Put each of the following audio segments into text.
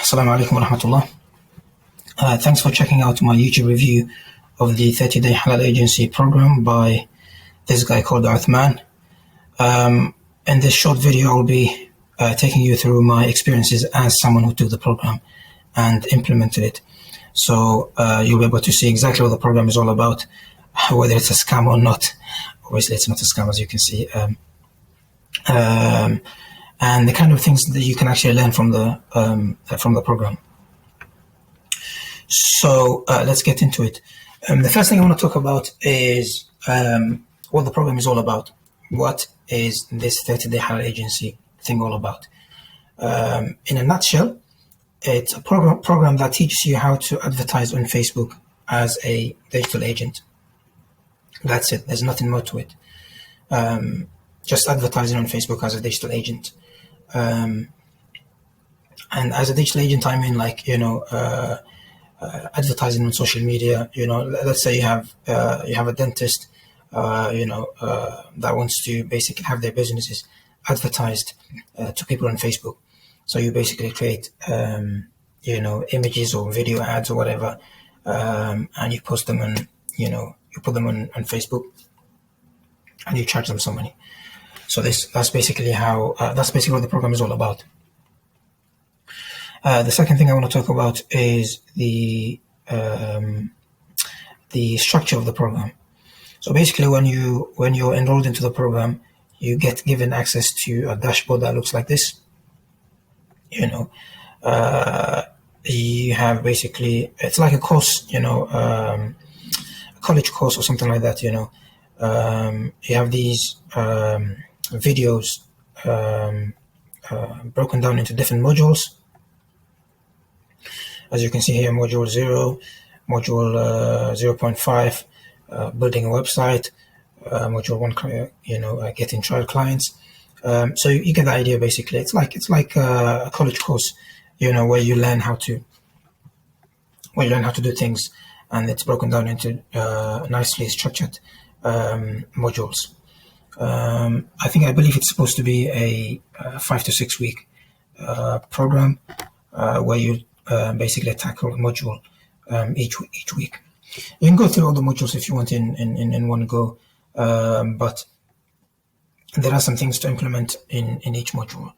Assalamu alaikum wa rahmatullah. Thanks for checking out my YouTube review of the 30-day Halal agency program by this guy called Othoman. In this short video, I'll be taking you through my experiences as someone who took the program and implemented it. So you'll be able to see exactly what the program is all about, whether it's a scam or not. Obviously, it's not a scam, as you can see. And the kind of things that you can actually learn from the program. So let's get into it. The first thing I want to talk about is what the program is all about. What is this 30-day Halal agency thing all about? In a nutshell, it's a program that teaches you how to advertise on Facebook as a digital agent. That's it. There's nothing more to it. Just advertising on Facebook as a digital agent. And as a digital agent, I mean, like, advertising on social media. Let's say you have a dentist, that wants to basically have their businesses advertised to people on Facebook. So you basically create, images or video ads or whatever, and you post them on, you put them on Facebook, and you charge them some money. So that's basically what the program is all about. The second thing I want to talk about is the structure of the program. So basically, when you're enrolled into the program, you get given access to a dashboard that looks like this. You have basically, it's like a course, a college course or something like that. You have these videos broken down into different modules. As you can see here, module 0, module 0.5, building a website, module 1, getting trial clients. So you get the idea. Basically, it's like a college course, where you learn how to do things, and it's broken down into nicely structured modules. I believe it's supposed to be a 5 to 6 week program where you basically tackle a module each week. You can go through all the modules if you want in one go, but there are some things to implement in each module.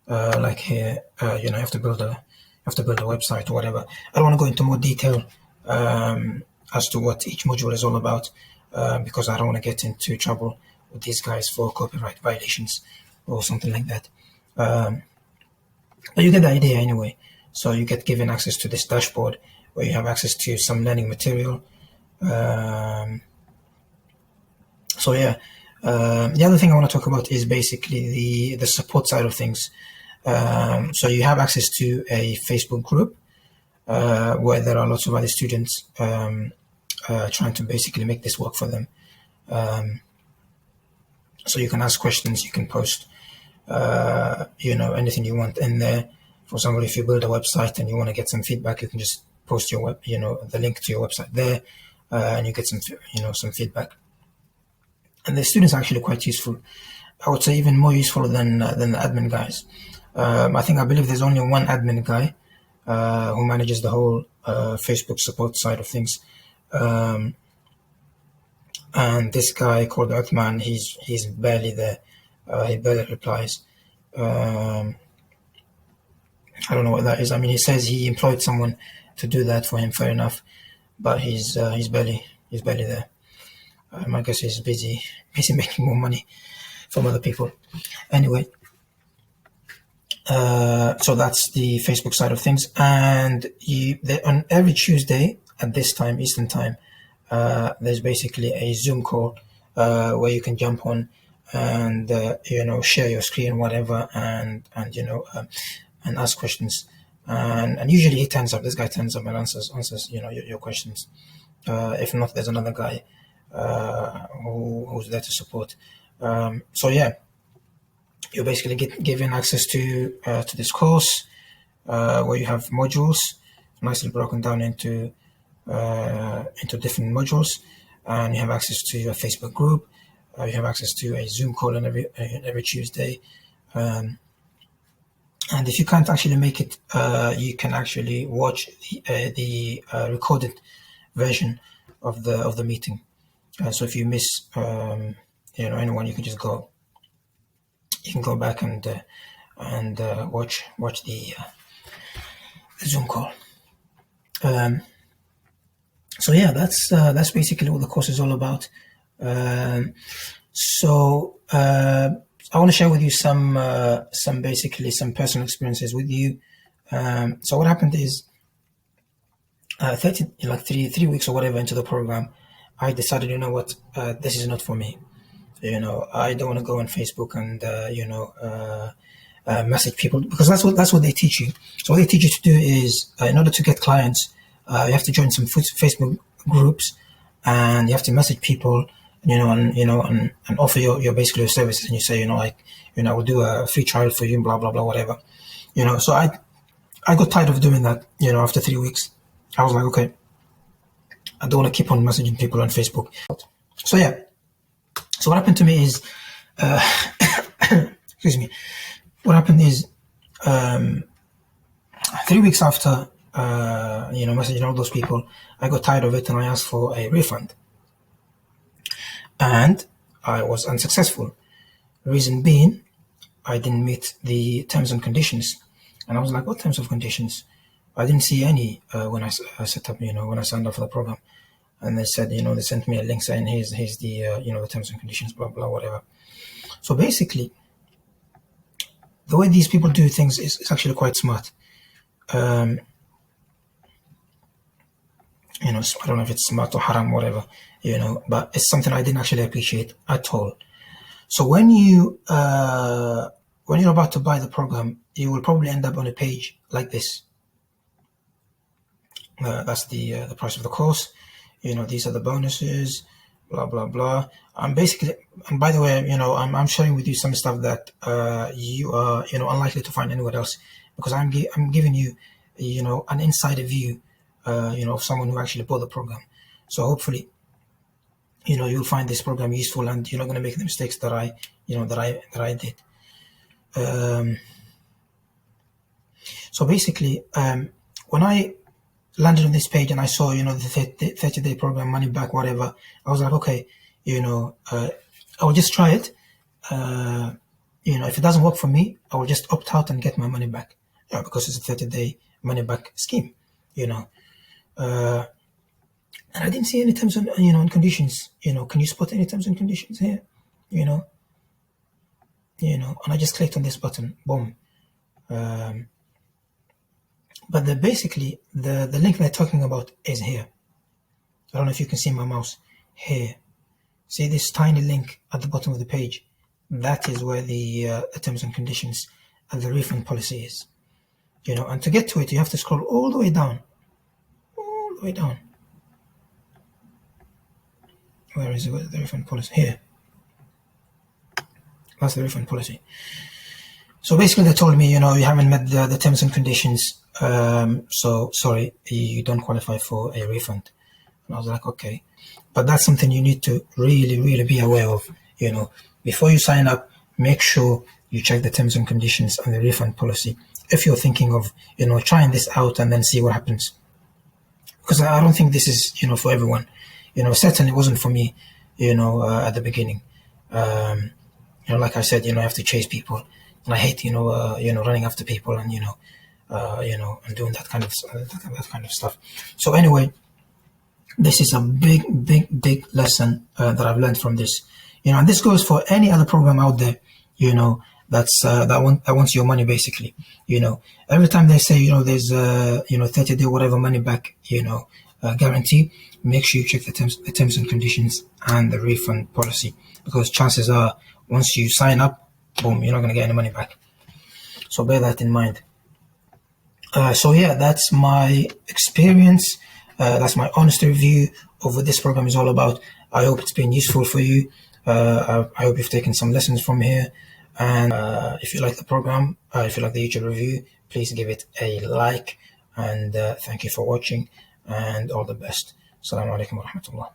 Like here, you have to build a website or whatever. I don't want to go into more detail as to what each module is all about, because I don't want to get into trouble with these guys for copyright violations or something like that. But you get the idea anyway. So you get given access to this dashboard where you have access to some learning material. The other thing I want to talk about is basically the support side of things. So you have access to a Facebook group where there are lots of other students trying to basically make this work for them. So you can ask questions, you can post, anything you want in there. For example, if you build a website and you want to get some feedback, you can just post your the link to your website there, and you get some feedback. And the students are actually quite useful. I would say even more useful than the admin guys. I believe there's only one admin guy who manages the whole Facebook support side of things. And this guy called Othoman, he's barely there. He barely replies. I don't know what that is. I mean, he says he employed someone to do that for him. Fair enough, but he's barely there. I guess he's busy making more money from other people. Anyway, so that's the Facebook side of things. And on every Tuesday at this time, Eastern time, there's basically a Zoom call where you can jump on and share your screen, whatever, and ask questions. And usually he turns up. This guy turns up and answers your questions. If not, there's another guy who's there to support. You're basically given access to this course where you have modules nicely broken down into different modules, and you have access to a Facebook group. You have access to a Zoom call every Tuesday, and And if you can't actually make it, you can actually watch the recorded version of the meeting. So if you miss anyone, you can just go. You can go back and watch the Zoom call. So yeah, that's basically what the course is all about. So I want to share with you some basically some personal experiences with you. So what happened is, 3 weeks or whatever into the program, I decided, you know what, this is not for me. I don't want to go on Facebook and message people, because that's what they teach you. So what they teach you to do is, in order to get clients, you have to join some Facebook groups, and you have to message people, and offer your basically your services, and you say, I will do a free trial for you, blah blah blah, whatever. So I got tired of doing that. After 3 weeks, I was like, okay, I don't want to keep on messaging people on Facebook. So yeah. So what happened to me is, excuse me. What happened is, 3 weeks after, messaging all those people, I got tired of it and I asked for a refund. And I was unsuccessful. Reason being, I didn't meet the terms and conditions. And I was like, what terms and conditions? I didn't see any when I set up, when I signed up for the program. And they said, they sent me a link saying, here's the, the terms and conditions, blah, blah, whatever. So basically, the way these people do things is actually quite smart. I don't know if it's smart or haram, whatever, but it's something I didn't actually appreciate at all. So when you're about to buy the program, you will probably end up on a page like this. That's the price of the course. These are the bonuses, blah blah blah. And by the way, I'm sharing with you some stuff that you are unlikely to find anywhere else, because I'm giving you an insider view of someone who actually bought the program. So hopefully you'll find this program useful, and you're not going to make the mistakes that I did. So basically, when I landed on this page and I saw, the 30-day program, money back, whatever, I was like, okay, I will just try it. If it doesn't work for me, I will just opt out and get my money back. Because it's a 30-day money back scheme, And I didn't see any terms and conditions. Can you spot any terms and conditions here? And I just clicked on this button, boom. But basically, the link they're talking about is here. I don't know if you can see my mouse here. See this tiny link at the bottom of the page? That is where the terms and conditions and the refund policy is. And to get to it, you have to scroll all the way down. All the way down. Where is it? Where's the refund policy? Here. That's the refund policy. So basically, they told me, you haven't met the terms and conditions. So sorry, you don't qualify for a refund. And I was like, okay. But that's something you need to really, really be aware of. Before you sign up, make sure you check the terms and conditions and the refund policy. If you're thinking of, trying this out and then see what happens. Because I don't think this is, for everyone. Certainly it wasn't for me, at the beginning. Like I said, I have to chase people. And I hate, running after people and, and doing that kind of stuff. So anyway, this is a big lesson that I've learned from this. And this goes for any other program out there, that wants your money basically. Every time they say, there's 30-day whatever money back, guarantee, make sure you check the terms and conditions and the refund policy, because chances are once you sign up, boom, you're not going to get any money back. So bear that in mind. So yeah, that's my experience. That's my honest review of what this program is all about. I hope it's been useful for you. I hope you've taken some lessons from here. And if you like the program, if you like the YouTube review, please give it a like. And thank you for watching, and all the best. Assalamu alaikum wa rahmatullah.